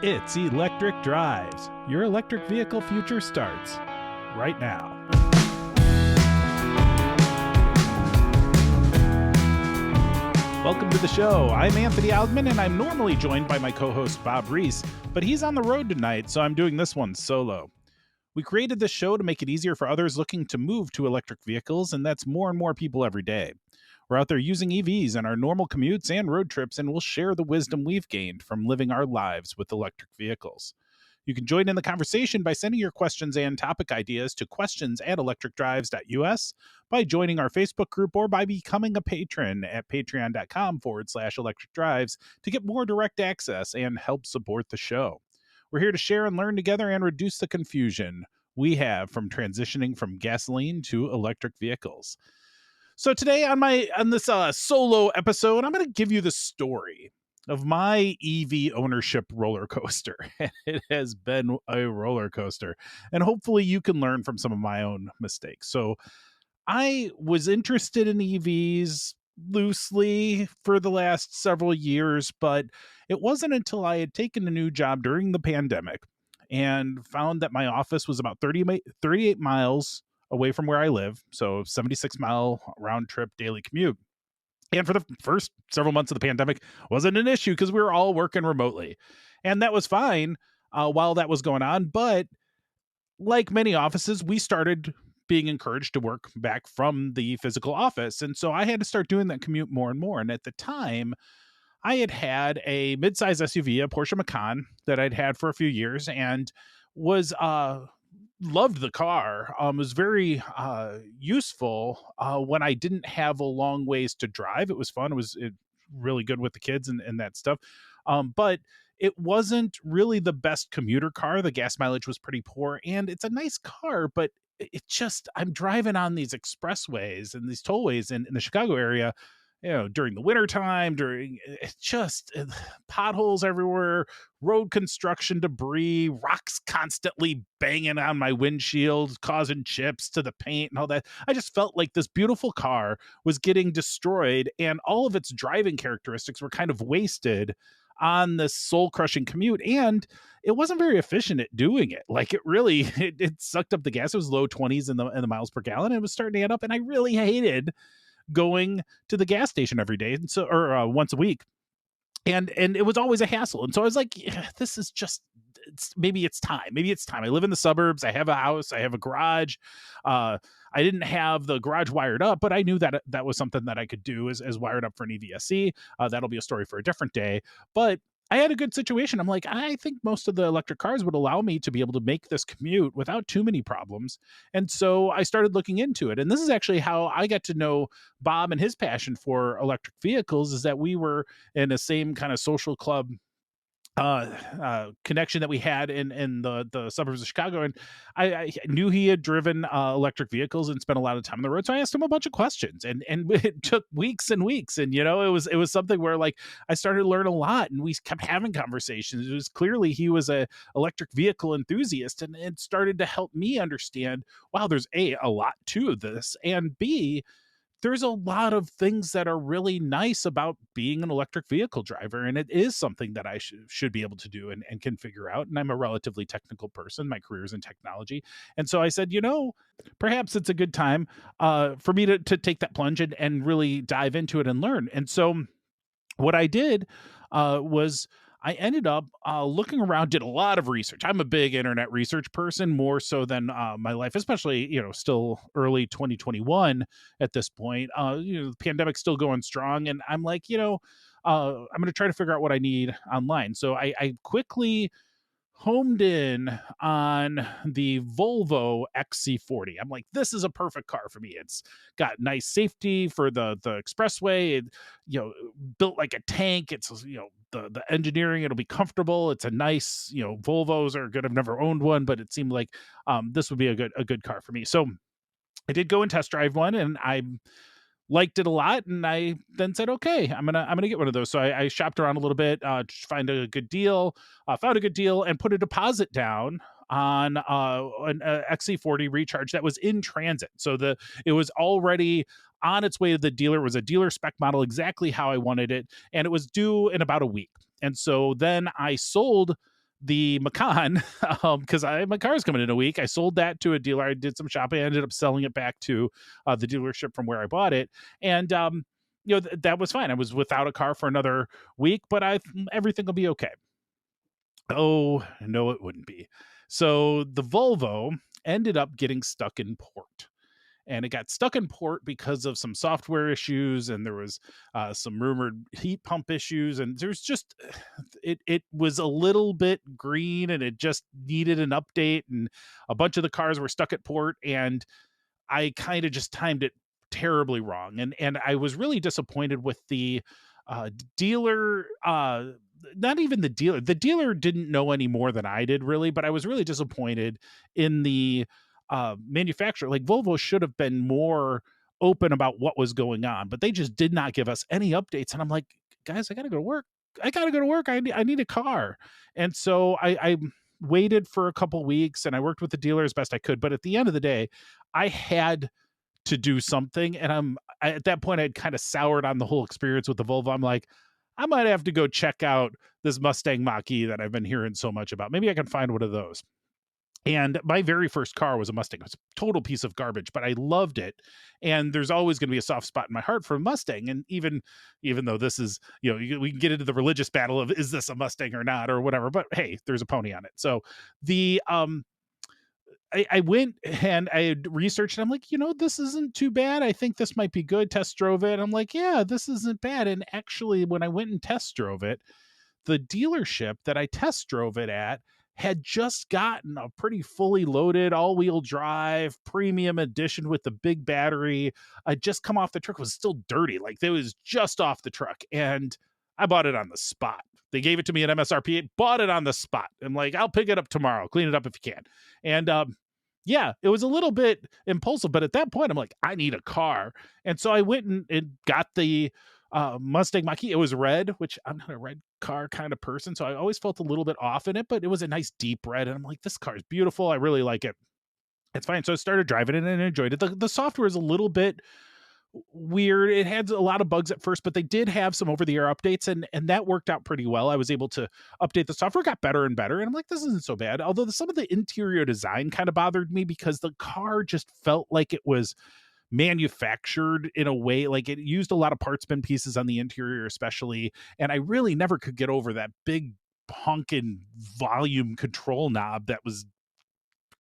It's Electric Drives. Your electric vehicle future starts right now. Welcome to the show. I'm Anthony Algmin, and I'm normally joined by my co-host Bob Reese, but he's on the road tonight, so I'm doing this one solo. We created this show to make it easier for others looking to move to electric vehicles, and that's more and more people every day. We're out there using EVs in our normal commutes and road trips, and we'll share the wisdom we've gained from living our lives with electric vehicles. You can join in the conversation by sending your questions and topic ideas to questions@electricdrives.us, by joining our Facebook group, or by becoming a patron at patreon.com/electricdrives to get more direct access and help support the show. We're here to share and learn together and reduce the confusion we have from transitioning from gasoline to electric vehicles. So today on this solo episode, I'm going to give you the story of my EV ownership roller coaster. It has been a roller coaster, and hopefully you can learn from some of my own mistakes. So I was interested in EVs loosely for the last several years, but it wasn't until I had taken a new job during the pandemic and found that my office was about 38 miles away from where I live. So 76-mile round trip daily commute. And for the first several months of the pandemic wasn't an issue because we were all working remotely. And that was fine while that was going on. But like many offices, we started being encouraged to work back from the physical office. And so I had to start doing that commute more and more. And at the time, I had a midsize SUV, a Porsche Macan, that I'd had for a few years, and was loved the car. Was very useful when I didn't have a long ways to drive. It was fun. It was really good with the kids and that stuff. But it wasn't really the best commuter car. The gas mileage was pretty poor, and it's a nice car, but I'm driving on these expressways and these tollways in the Chicago area, during the winter time, potholes everywhere, road construction debris, rocks constantly banging on my windshield, causing chips to the paint and all that. I just felt like this beautiful car was getting destroyed, and all of its driving characteristics were kind of wasted on this soul-crushing commute, and it wasn't very efficient at doing it. Like, it sucked up the gas. It was low 20s in the miles per gallon. It was starting to add up, and I really hated going to the gas station every day, and once a week, and it was always a hassle. And so I was like, this is just, maybe it's time. I live in the suburbs. I have a house. I have a garage. I didn't have the garage wired up, but I knew that that was something that I could do as wired up for an EVSE. That'll be a story for a different day. But I had a good situation. I'm like, I think most of the electric cars would allow me to be able to make this commute without too many problems. And so I started looking into it. And this is actually how I got to know Bob and his passion for electric vehicles, is that we were in the same kind of social club connection that we had in the suburbs of Chicago. And I knew he had driven electric vehicles and spent a lot of time on the road. So I asked him a bunch of questions, and it took weeks and weeks. And, it was something where, like, I started to learn a lot, and we kept having conversations. It was clearly he was a electric vehicle enthusiast, and it started to help me understand, wow, there's a lot to this, and B, there's a lot of things that are really nice about being an electric vehicle driver. And it is something that I should be able to do and can figure out. And I'm a relatively technical person. My career is in technology. And so I said, perhaps it's a good time for me to take that plunge and really dive into it and learn. And so what I did was I ended up looking around, did a lot of research. I'm a big internet research person, more so than my life, especially, still early 2021 at this point. The pandemic's still going strong. And I'm like, I'm going to try to figure out what I need online. So I quickly homed in on the Volvo XC40. I'm like, this is a perfect car for me. It's got nice safety for the expressway. It, built like a tank. It's, the engineering, it'll be comfortable. It's a nice, Volvos are good. I've never owned one, but it seemed like this would be a good car for me. So I did go and test drive one, and I liked it a lot, and I then said, okay, I'm gonna get one of those. So I shopped around a little bit to find a good deal, found a good deal, and put a deposit down on an XC40 Recharge that was in transit. So it was already on its way to the dealer. It was a dealer spec model, exactly how I wanted it, and it was due in about a week. And so then I sold the Macan, because my car's coming in a week. I sold that to a dealer. I did some shopping. I ended up selling it back to the dealership from where I bought it, and that was fine. I was without a car for another week, but I everything will be okay. Oh no, it wouldn't be. So the Volvo ended up getting stuck in port, and it got stuck in port because of some software issues, and there was some rumored heat pump issues, and there's just it was a little bit green, and it just needed an update, and a bunch of the cars were stuck at port, and I kind of just timed it terribly wrong, and I was really disappointed with the dealer. Not even the dealer. The dealer didn't know any more than I did, really. But I was really disappointed in the manufacturer. Like Volvo should have been more open about what was going on, but they just did not give us any updates. And I'm like, guys, I gotta go to work. I gotta go to work. I need a car, and so I waited for a couple weeks and I worked with the dealer as best I could. But at the end of the day, I had to do something. And at that point, I'd kind of soured on the whole experience with the Volvo. I'm like, I might have to go check out this Mustang Mach-E that I've been hearing so much about. Maybe I can find one of those. And my very first car was a Mustang. It was a total piece of garbage, but I loved it. And there's always going to be a soft spot in my heart for a Mustang. And even though this is, we can get into the religious battle of is this a Mustang or not or whatever. But hey, there's a pony on it. So the I went and I had researched and I'm like, this isn't too bad. I think this might be good. Test drove it. I'm like, yeah, this isn't bad. And actually, when I went and test drove it, the dealership that I test drove it at had just gotten a pretty fully loaded all-wheel drive premium edition with the big battery. I'd just come off the truck, was still dirty. Like it was just off the truck. And I bought it on the spot. They gave it to me at MSRP, bought it on the spot. I'm like, I'll pick it up tomorrow, clean it up if you can. And yeah, it was a little bit impulsive, but at that point, I'm like, I need a car. And so I went and got the Mustang Mach-E. It was red, which I'm not a red car kind of person, so I always felt a little bit off in it, but it was a nice deep red. And I'm like, this car is beautiful. I really like it. It's fine. So I started driving it and enjoyed it. The software is a little bit weird. It had a lot of bugs at first, but they did have some over-the-air updates, and that worked out pretty well. I was able to update the software, got better and better, and I'm like, this isn't so bad. Although some of the interior design kind of bothered me because the car just felt like it was manufactured in a way, like it used a lot of parts bin pieces on the interior especially, and I really never could get over that big honking volume control knob that was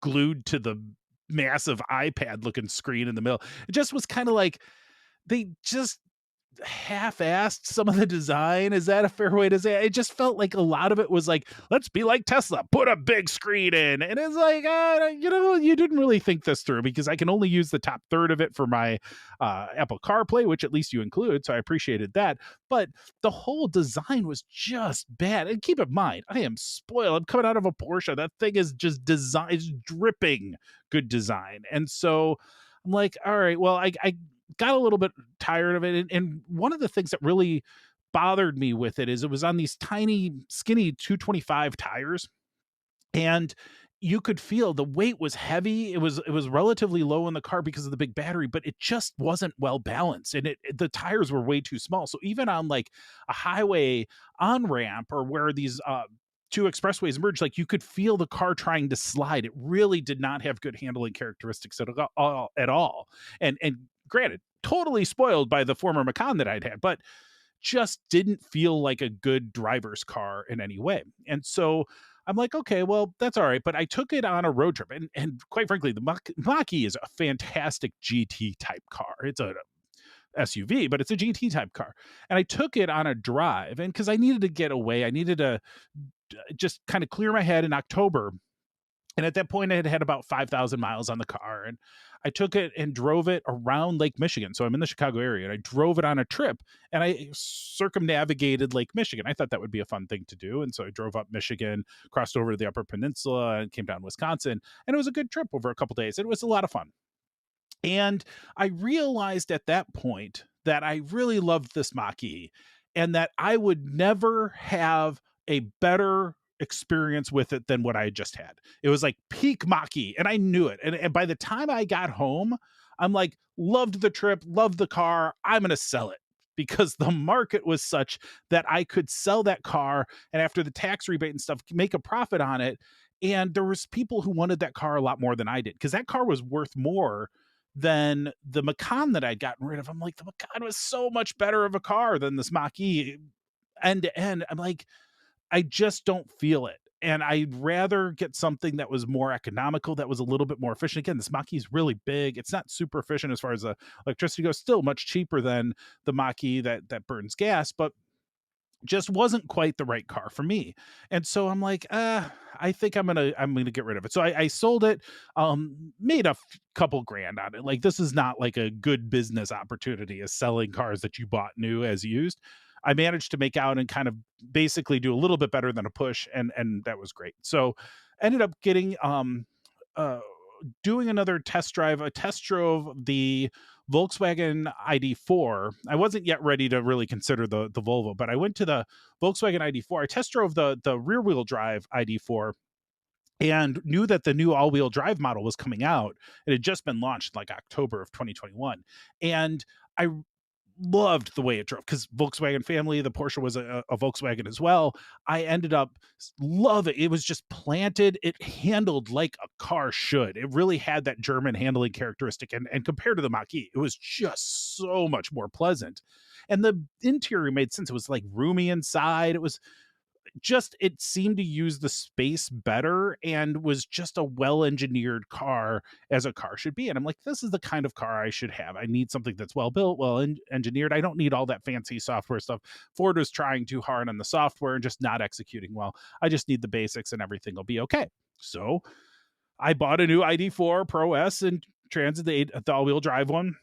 glued to the massive iPad looking screen in the middle. It just was kind of like they just half-assed some of the design. Is that a fair way to say it? It just felt like a lot of it was like, let's be like Tesla, put a big screen in. And it's like, you didn't really think this through, because I can only use the top third of it for my Apple CarPlay, which at least you include. So I appreciated that. But the whole design was just bad. And keep in mind, I am spoiled. I'm coming out of a Porsche. That thing is just design, is dripping good design. And so I'm like, all right, well, I got a little bit tired of it. And one of the things that really bothered me with it is it was on these tiny, skinny 225 tires. And you could feel the weight was heavy. It was relatively low in the car because of the big battery, but it just wasn't well balanced. And the tires were way too small. So even on like a highway on ramp, or where these two expressways merge, like you could feel the car trying to slide. It really did not have good handling characteristics at all. And granted, totally spoiled by the former Macan that I'd had, but just didn't feel like a good driver's car in any way. And so I'm like, okay, well, that's all right. But I took it on a road trip. And quite frankly, the Mach-E is a fantastic GT type car. It's a SUV, but it's a GT type car. And I took it on a drive, and because I needed to get away, I needed to just kind of clear my head in October. And at that point, I had about 5,000 miles on the car, and I took it and drove it around Lake Michigan. So I'm in the Chicago area, and I drove it on a trip, and I circumnavigated Lake Michigan. I thought that would be a fun thing to do. And so I drove up Michigan, crossed over to the Upper Peninsula, and came down Wisconsin. And it was a good trip over a couple days. It was a lot of fun. And I realized at that point that I really loved this Mach-E, and that I would never have a better experience with it than what I had just had. It was like peak Mach-E, and I knew it. And by the time I got home, I'm like, loved the trip, loved the car. I'm going to sell it. because the market was such that I could sell that car and after the tax rebate and stuff, make a profit on it. And there was people who wanted that car a lot more than I did because that car was worth more than the Macan that I'd gotten rid of. I'm like, the Macan was so much better of a car than this Mach-E end to end. I'm like, I just don't feel it. And I'd rather get something that was more economical, that was a little bit more efficient. Again, this Mach-E is really big. It's not super efficient as far as the electricity goes, still much cheaper than the Mach-E that burns gas, but just wasn't quite the right car for me. And so I'm like, I think I'm gonna get rid of it. So I sold it, made couple grand on it. Like this is not like a good business opportunity as selling cars that you bought new as used. I managed to make out and kind of basically do a little bit better than a push, and that was great. So ended up getting uh doing another test drive. A test drove the Volkswagen ID4. I wasn't yet ready to really consider the Volvo, but I went to the Volkswagen ID4. I test drove the rear wheel drive ID4 and knew that the new all-wheel drive model was coming out. It had just been launched like October of 2021. And I loved the way it drove because Volkswagen family, the Porsche was a Volkswagen as well. I ended up love it. It was just planted. It handled like a car should. It really had that German handling characteristic. And compared to the Mach-E, it was just so much more pleasant. And the interior made sense. It was like roomy inside. It was just it seemed to use the space better and was just a well-engineered car as a car should be. And I'm like, this is the kind of car I should have. I need something that's well built, engineered. I don't need all that fancy software stuff. Ford was trying too hard on the software and just not executing well. I just need the basics and everything will be okay. So I bought a new ID4 Pro S and Transit, the all-wheel drive one.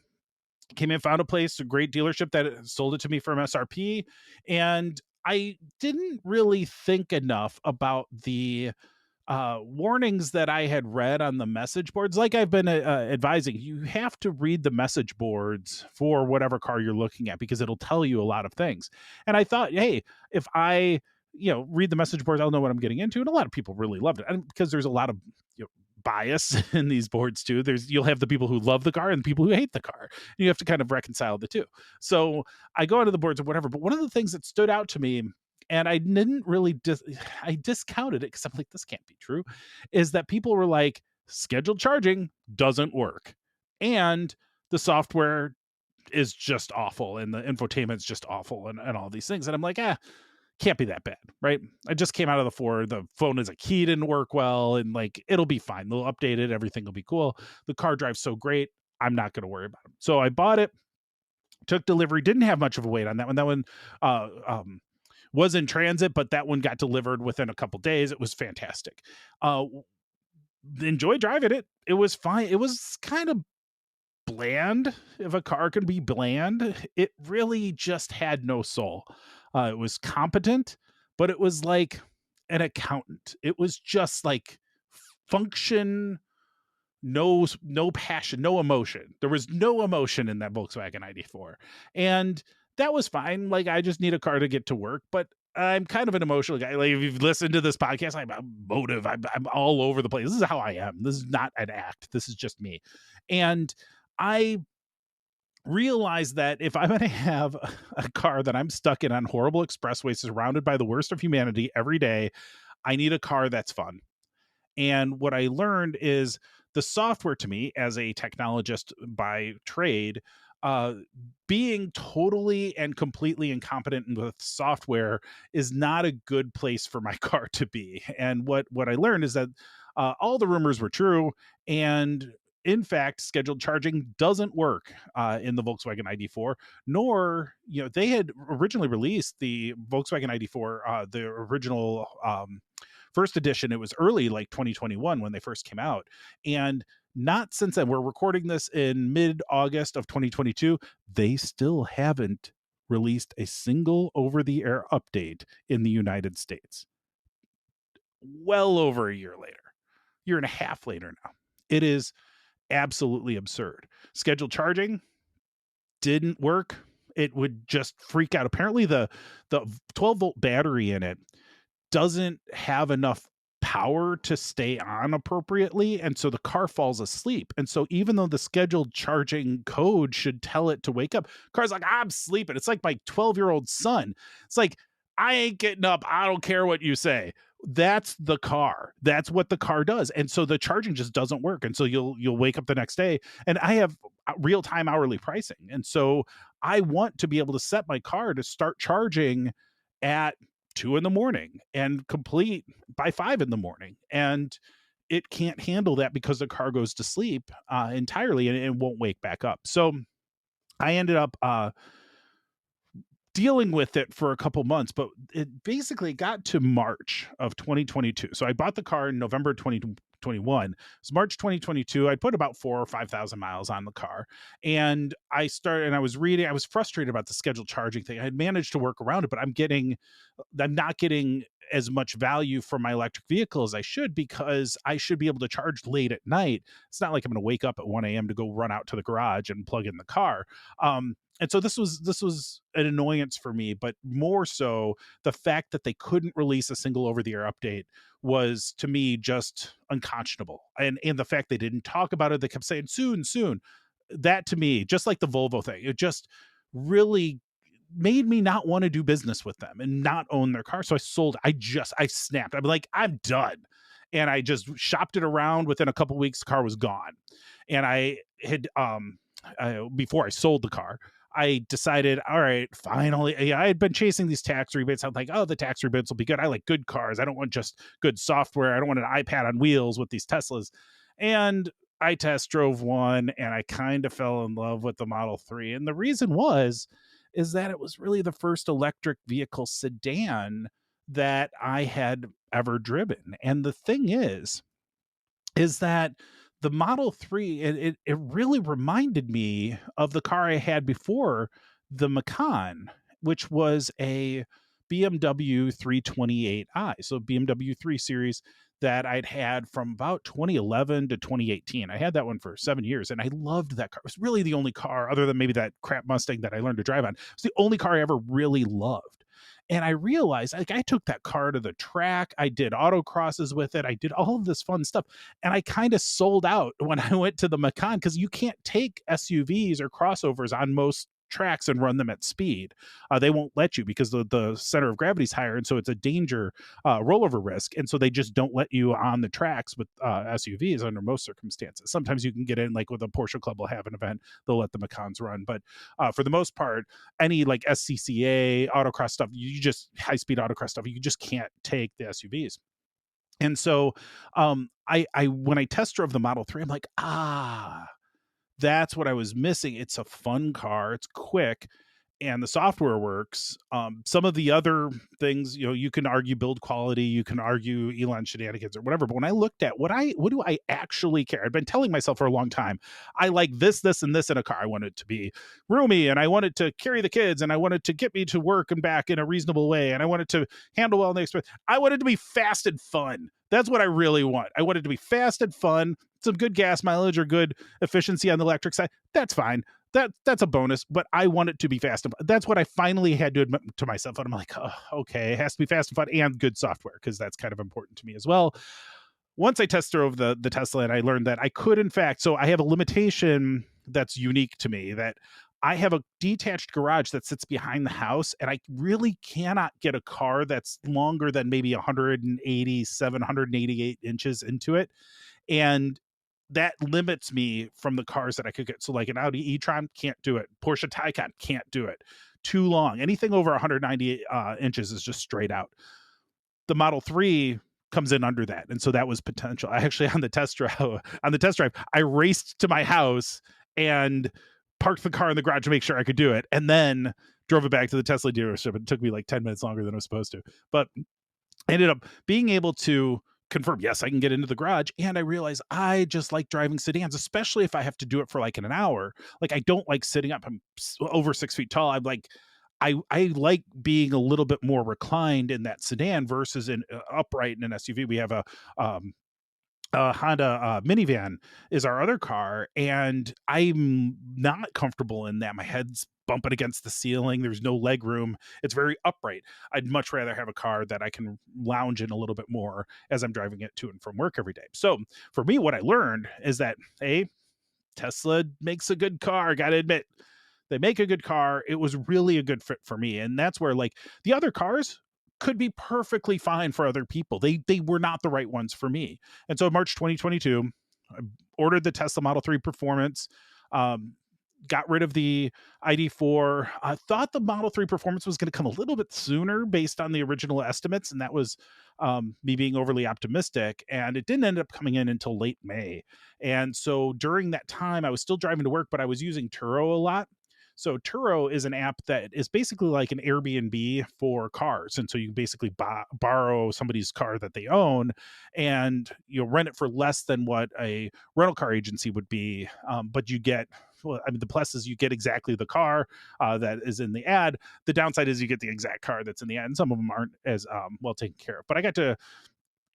Came in, found a place, a great dealership that sold it to me from SRP. And I didn't really think enough about the warnings that I had read on the message boards. Like I've been advising, you have to read the message boards for whatever car you're looking at because it'll tell you a lot of things. And I thought, hey, if I read the message boards, I'll know what I'm getting into. And a lot of people really loved it, and because there's a lot of bias in these boards too. You'll have the people who love the car and the people who hate the car. You have to kind of reconcile the two. So I go into the boards or whatever, but one of the things that stood out to me, and I didn't really I discounted it because I'm like, this can't be true, is that people were like, scheduled charging doesn't work. And the software is just awful and the infotainment's just awful and all these things. And I'm like, can't be that bad, right? I just came out of the Ford. The phone as a key didn't work well, and like it'll be fine. They'll update it. Everything will be cool. The car drives so great. I'm not going to worry about it. So I bought it, took delivery. Didn't have much of a wait on that one. That one uh, um, was in transit, but that one got delivered within a couple days. It was fantastic. Enjoyed driving it. It was fine. It was kind of bland. If a car can be bland, it really just had no soul. It was competent, but it was like an accountant. It was just like function, no passion, no emotion. There was no emotion in that Volkswagen ID4, and that was fine. Like I just need a car to get to work, but I'm kind of an emotional guy. Like if you've listened to this podcast, I'm emotive. I'm all over the place. This is how I am. This is not an act. This is just me, and I realize that if I'm going to have a car that I'm stuck in on horrible expressways surrounded by the worst of humanity every day, I need a car that's fun. And what I learned is the software to me as a technologist by trade, uh, being totally and completely incompetent with software is not a good place for my car to be. And what I learned is that all the rumors were true, and in fact, scheduled charging doesn't work in the Volkswagen ID4. Nor, they had originally released the Volkswagen ID4, the original first edition. It was early, like 2021, when they first came out, and not since then. We're recording this in mid-August of 2022. They still haven't released a single over-the-air update in the United States. Well over a year and a half later now. It is absolutely absurd. Scheduled charging didn't work. It would just freak out. Apparently the 12-volt battery in it doesn't have enough power to stay on appropriately, and so the car falls asleep. And so even though the scheduled charging code should tell it to wake up, car's like, I'm sleeping. It's like my 12-year-old son. It's like, I ain't getting up. I don't care what you say. That's the car. That's what the car does. And so the charging just doesn't work. And so you'll wake up the next day, and I have real-time hourly pricing. And so I want to be able to set my car to start charging at 2 in the morning and complete by 5 in the morning. And it can't handle that because the car goes to sleep entirely, and it won't wake back up. So I ended up dealing with it for a couple months, but it basically got to March of 2022. So I bought the car in November 2021. It's March 2022. I put about 4 or 5,000 miles on the car, and I was reading. I was frustrated about the scheduled charging thing. I had managed to work around it, but I'm not getting as much value from my electric vehicle as I should, because I should be able to charge late at night. It's not like I'm going to wake up at 1 a.m. to go run out to the garage and plug in the car. And so this was an annoyance for me, but more so the fact that they couldn't release a single over-the-air update was, to me, just unconscionable. And the fact they didn't talk about it, they kept saying soon, soon. That, to me, just like the Volvo thing, it just really made me not want to do business with them and not own their car. So I snapped. I'm like, I'm done. And I just shopped it around. Within a couple weeks, the car was gone. And I had, before I sold the car, I decided, all right, finally, I had been chasing these tax rebates. I'm like, oh, the tax rebates will be good. I like good cars. I don't want just good software. I don't want an iPad on wheels with these Teslas. And I test drove one, and I kind of fell in love with the Model 3. And the reason is that it was really the first electric vehicle sedan that I had ever driven. And the thing is that the Model 3, it really reminded me of the car I had before, the Macan, which was a BMW 328i. So BMW 3 Series that I'd had from about 2011 to 2018. I had that one for 7 years, and I loved that car. It was really the only car, other than maybe that crap Mustang that I learned to drive on. It's the only car I ever really loved. And I realized, like, I took that car to the track. I did autocrosses with it. I did all of this fun stuff. And I kind of sold out when I went to the Macan, because you can't take SUVs or crossovers on most tracks and run them at speed. They won't let you, because the center of gravity is higher. And so it's a danger, rollover risk. And so they just don't let you on the tracks with SUVs under most circumstances. Sometimes you can get in, like with a Porsche Club will have an event, they'll let the Macans run. But for the most part, any like SCCA autocross stuff, you just high speed autocross stuff, you just can't take the SUVs. And so I when I test drove the Model 3, I'm like, that's what I was missing. It's a fun car. It's quick, and the software works. Some of the other things, you can argue build quality, you can argue Elon shenanigans or whatever. But when I looked at what do I actually care? I've been telling myself for a long time, I like this, and this in a car. I want it to be roomy, and I want it to carry the kids, and I want it to get me to work and back in a reasonable way, and I want it to handle well in the experience. I want it to be fast and fun. That's what I really want. I want it to be fast and fun, some good gas mileage or good efficiency on the electric side. That's fine. That's a bonus, but I want it to be fast and fun. That's what I finally had to admit to myself. And I'm like, oh, okay, it has to be fast and fun and good software, because that's kind of important to me as well. Once I test drove the Tesla, and I learned that I could, in fact, so I have a limitation that's unique to me, that I have a detached garage that sits behind the house, and I really cannot get a car that's longer than maybe 187, 188 inches into it. And that limits me from the cars that I could get. So like an Audi e-tron, can't do it. Porsche Taycan, can't do it. Too long. Anything over 190 inches is just straight out. The Model 3 comes in under that. And so that was potential. I actually, on the test drive, I raced to my house and parked the car in the garage to make sure I could do it, and then drove it back to the Tesla dealership. It took me like 10 minutes longer than I was supposed to. But I ended up being able to confirm, yes, I can get into the garage. And I realized I just like driving sedans, especially if I have to do it for like an hour. Like, I don't like sitting up. I'm over 6 feet tall. I'm like, I like being a little bit more reclined in that sedan versus an upright in an SUV. We have a Honda minivan is our other car, and I'm not comfortable in that. My head's bumping against the ceiling. There's no leg room. It's very upright. I'd much rather have a car that I can lounge in a little bit more as I'm driving it to and from work every day. So for me, what I learned is that Tesla makes a good car. Got to admit, they make a good car. It was really a good fit for me, and that's where like the other cars could be perfectly fine for other people. They were not the right ones for me. And so March 2022, I ordered the Tesla Model 3 Performance. Um, got rid of the ID4. I thought the Model 3 Performance was going to come a little bit sooner based on the original estimates, and that was me being overly optimistic. And it didn't end up coming in until late May. And so during that time, I was still driving to work, but I was using Turo a lot. So Turo is an app that is basically like an Airbnb for cars, and so you basically borrow somebody's car that they own, and you'll rent it for less than what a rental car agency would be. But you get, well, I mean, the plus is you get exactly the car that is in the ad. The downside is you get the exact car that's in the ad, and some of them aren't as well taken care of. But I got to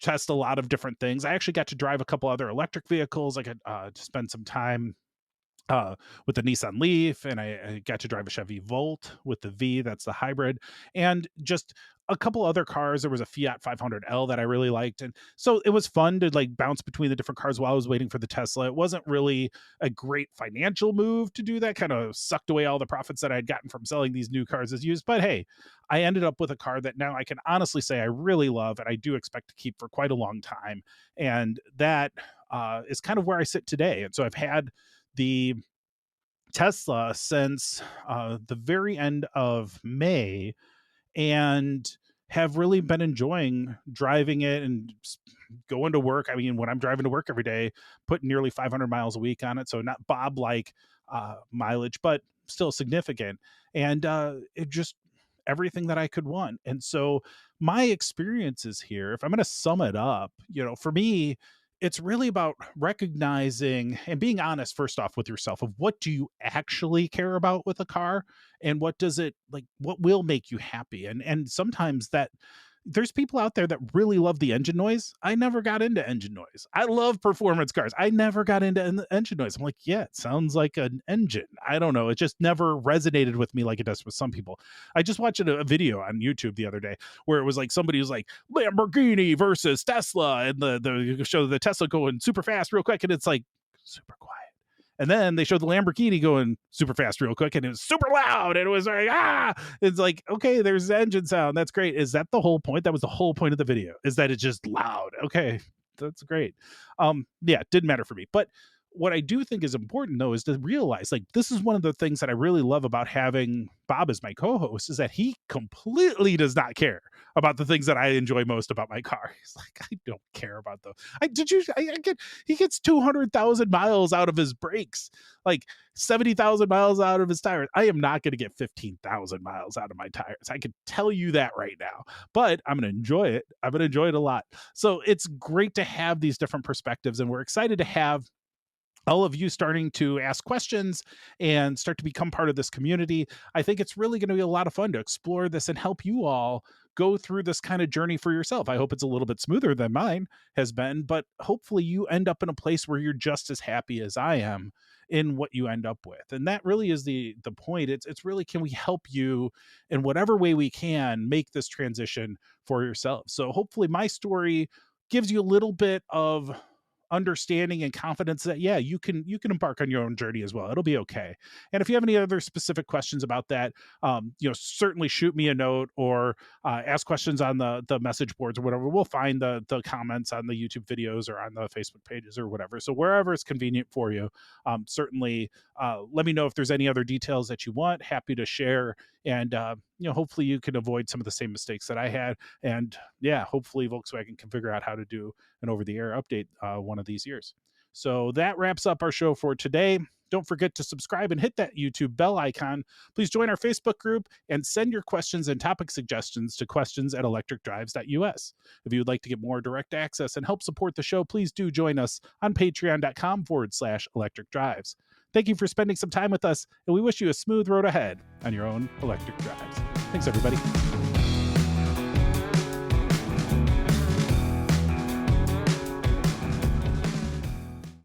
test a lot of different things. I actually got to drive a couple other electric vehicles. I got to spend some time with the Nissan Leaf, and I got to drive a Chevy Volt with the V, that's the hybrid, and just a couple other cars. There was a Fiat 500L that I really liked, and so it was fun to like bounce between the different cars while I was waiting for the Tesla. It wasn't really a great financial move to do that; kind of sucked away all the profits that I had gotten from selling these new cars as used. But hey, I ended up with a car that now I can honestly say I really love, and I do expect to keep for quite a long time. And that is kind of where I sit today. And so I've had the Tesla since the very end of May, and have really been enjoying driving it and going to work. I mean, when I'm driving to work every day, put nearly 500 miles a week on it. So not Bob like mileage, but still significant. And it just everything that I could want. And so my experiences here, if I'm going to sum it up, for me, it's really about recognizing and being honest first off with yourself of what do you actually care about with a car, and what does it like, what will make you happy. And sometimes that there's people out there that really love the engine noise. I never got into engine noise. I love performance cars. I never got into engine noise. I'm like, yeah, it sounds like an engine. I don't know. It just never resonated with me like it does with some people. I just watched a video on YouTube the other day where it was like somebody was like Lamborghini versus Tesla, and the show the Tesla going super fast real quick, and it's like super quiet. And then they showed the Lamborghini going super fast real quick, and it was super loud, and it was like, it's like, okay, there's the engine sound. That's great. Is that the whole point? That was the whole point of the video, is that it's just loud. Okay, that's great. Yeah, it didn't matter for me. But what I do think is important though is to realize, like, this is one of the things that I really love about having Bob as my co-host, is that he completely does not care about the things that I enjoy most about my car. He's like, I don't care about those. He gets 200,000 miles out of his brakes, like 70,000 miles out of his tires. I am not going to get 15,000 miles out of my tires. I can tell you that right now, but I'm going to enjoy it. I'm going to enjoy it a lot. So it's great to have these different perspectives, and we're excited to have all of you starting to ask questions and start to become part of this community. I think it's really going to be a lot of fun to explore this and help you all go through this kind of journey for yourself. I hope it's a little bit smoother than mine has been, but hopefully you end up in a place where you're just as happy as I am in what you end up with. And that really is the point. It's really, can we help you in whatever way we can make this transition for yourself? So hopefully my story gives you a little bit of understanding and confidence that, yeah, you can embark on your own journey as well. It'll be okay. And if you have any other specific questions about that, certainly shoot me a note, or ask questions on the message boards or whatever. We'll find the comments on the YouTube videos or on the Facebook pages or whatever. So wherever it's convenient for you, certainly let me know if there's any other details that you want. Happy to share. And hopefully you can avoid some of the same mistakes that I had. And yeah, hopefully Volkswagen can figure out how to do an over-the-air update one of these years. So that wraps up our show for today. Don't forget to subscribe and hit that YouTube bell icon. Please join our Facebook group and send your questions and topic suggestions to questions@electricdrives.us. If you would like to get more direct access and help support the show, please do join us on patreon.com/electricdrives. Thank you for spending some time with us, and we wish you a smooth road ahead on your own electric drives. Thanks, everybody.